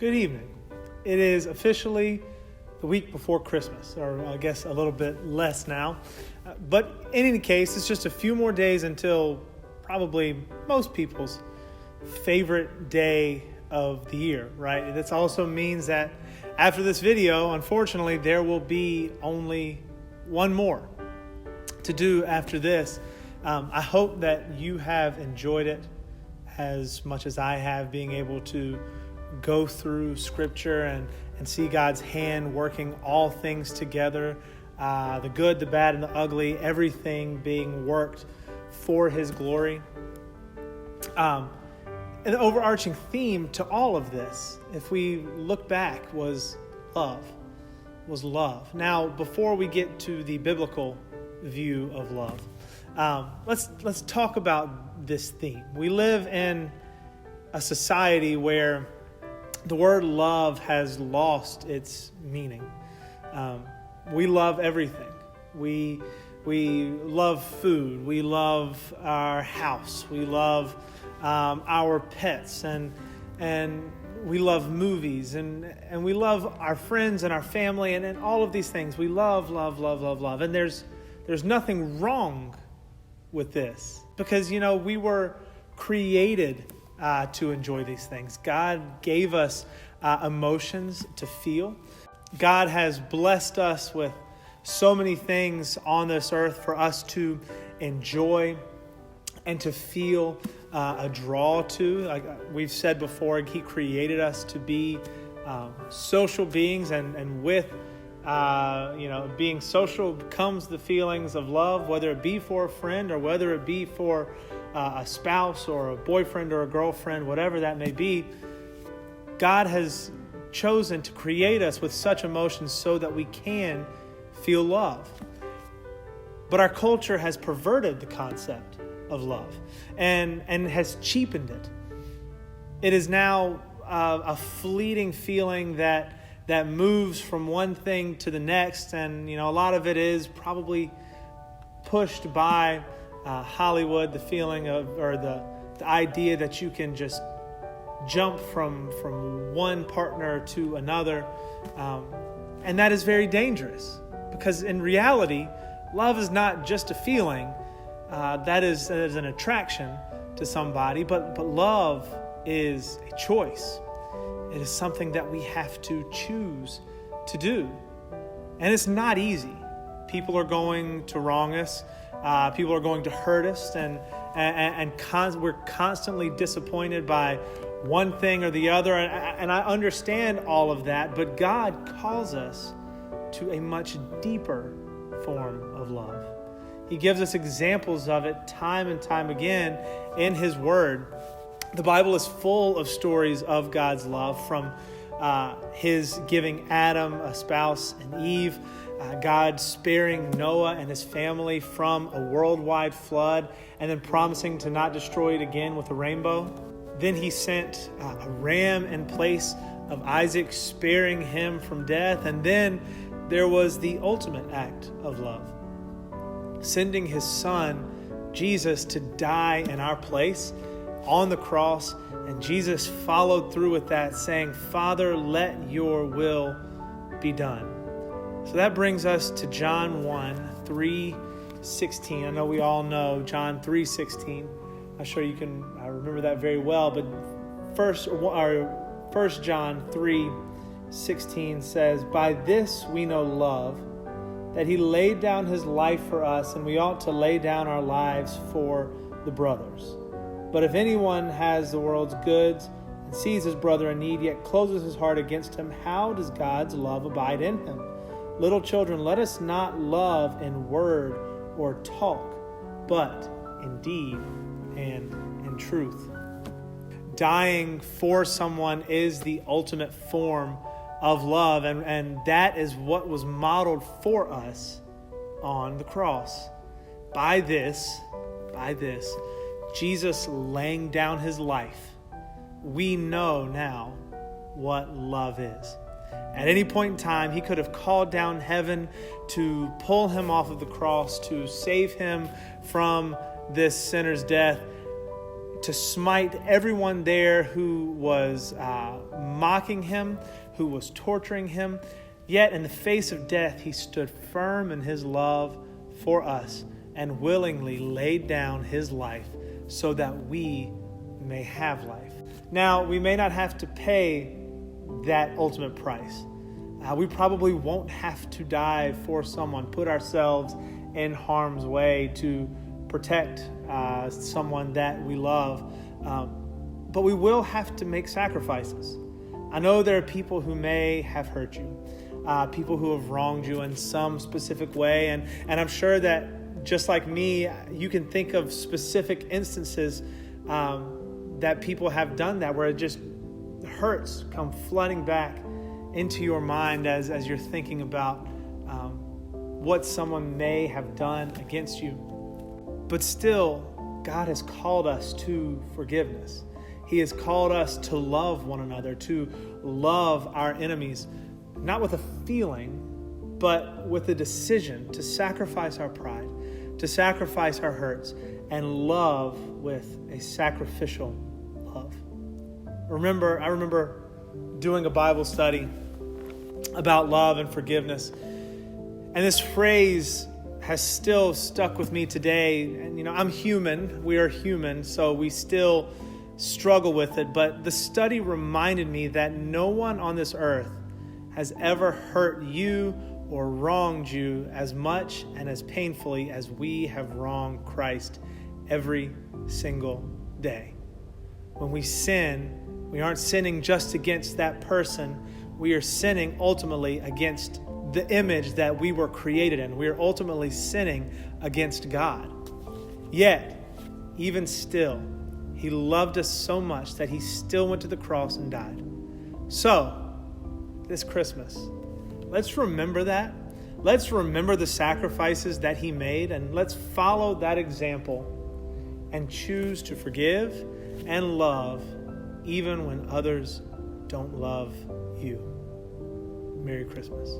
Good evening. It is officially the week before Christmas, or I guess a little bit less now. But in any case, it's just a few more days until probably most people's favorite day of the year, right? This also means that after this video, unfortunately, there will be only one more to do after this. I hope that you have enjoyed it as much as I have, being able to go through Scripture and see God's hand working all things together, the good, the bad, and the ugly, everything being worked for His glory. And the overarching theme to all of this, if we look back, was love. Now, before we get to the biblical view of love, let's talk about this theme. We live in a society where the word love has lost its meaning. We love everything. We love food. We love our house. We love our pets, and we love movies, and we love our friends and our family, and all of these things. We love. And there's nothing wrong with this, because we were created to enjoy these things. God gave us emotions to feel. God has blessed us with so many things on this earth for us to enjoy and to feel a draw to. Like we've said before, He created us to be social beings, and with being social comes the feelings of love, whether it be for a friend or whether it be for a spouse or a boyfriend or a girlfriend, whatever that may be. God has chosen to create us with such emotions so that we can feel love. But our culture has perverted the concept of love and has cheapened it. It is now a fleeting feeling that moves from one thing to the next, and a lot of it is probably pushed by Hollywood, the feeling of, or the idea that you can just jump from one partner to another, and that is very dangerous, because in reality, love is not just a feeling. That is an attraction to somebody, but love is a choice. It is something that we have to choose to do. And it's not easy. People are going to wrong us. People are going to hurt us. And we're constantly disappointed by one thing or the other. And I understand all of that. But God calls us to a much deeper form of love. He gives us examples of it time and time again in His Word. The Bible is full of stories of God's love, from His giving Adam a spouse and Eve, God sparing Noah and his family from a worldwide flood, and then promising to not destroy it again with a rainbow. Then He sent a ram in place of Isaac, sparing him from death. And then there was the ultimate act of love, sending His Son, Jesus, to die in our place on the cross. And Jesus followed through with that, saying, "Father, let your will be done." So that brings us to John 1:3-16. I know we all know John 3:16. I'm sure you can remember that very well. But First John 3:16 says, "By this we know love, that He laid down His life for us, and we ought to lay down our lives for the brothers. But if anyone has the world's goods and sees his brother in need, yet closes his heart against him, how does God's love abide in him? Little children, let us not love in word or talk, but in deed and in truth." Dying for someone is the ultimate form of love, and that is what was modeled for us on the cross. By this, Jesus laying down His life, we know now what love is. At any point in time, He could have called down heaven to pull Him off of the cross, to save Him from this sinner's death. to smite everyone there who was mocking him, who was torturing him. Yet in the face of death, he stood firm in his love for us and willingly laid down his life so that we may have life. Now, we may not have to pay that ultimate price. We probably won't have to die for someone, put ourselves in harm's way to protect someone that we love. But we will have to make sacrifices. I know there are people who may have hurt you, people who have wronged you in some specific way. And I'm sure that just like me, you can think of specific instances that people have done that, where it just hurts come flooding back into your mind as you're thinking about what someone may have done against you. But still, God has called us to forgiveness. He has called us to love one another, to love our enemies, not with a feeling, but with a decision to sacrifice our pride, to sacrifice our hurts, and love with a sacrificial love. I remember doing a Bible study about love and forgiveness, and this phrase has still stuck with me today. And I'm human, we are human, so we still struggle with it. But the study reminded me that no one on this earth has ever hurt you or wronged you as much and as painfully as we have wronged Christ every single day. When we sin, we aren't sinning just against that person. We are sinning ultimately against the image that we were created in. We are ultimately sinning against God. Yet, even still, He loved us so much that He still went to the cross and died. So, this Christmas, let's remember that. Let's remember the sacrifices that He made, and let's follow that example and choose to forgive and love even when others don't love you. Merry Christmas.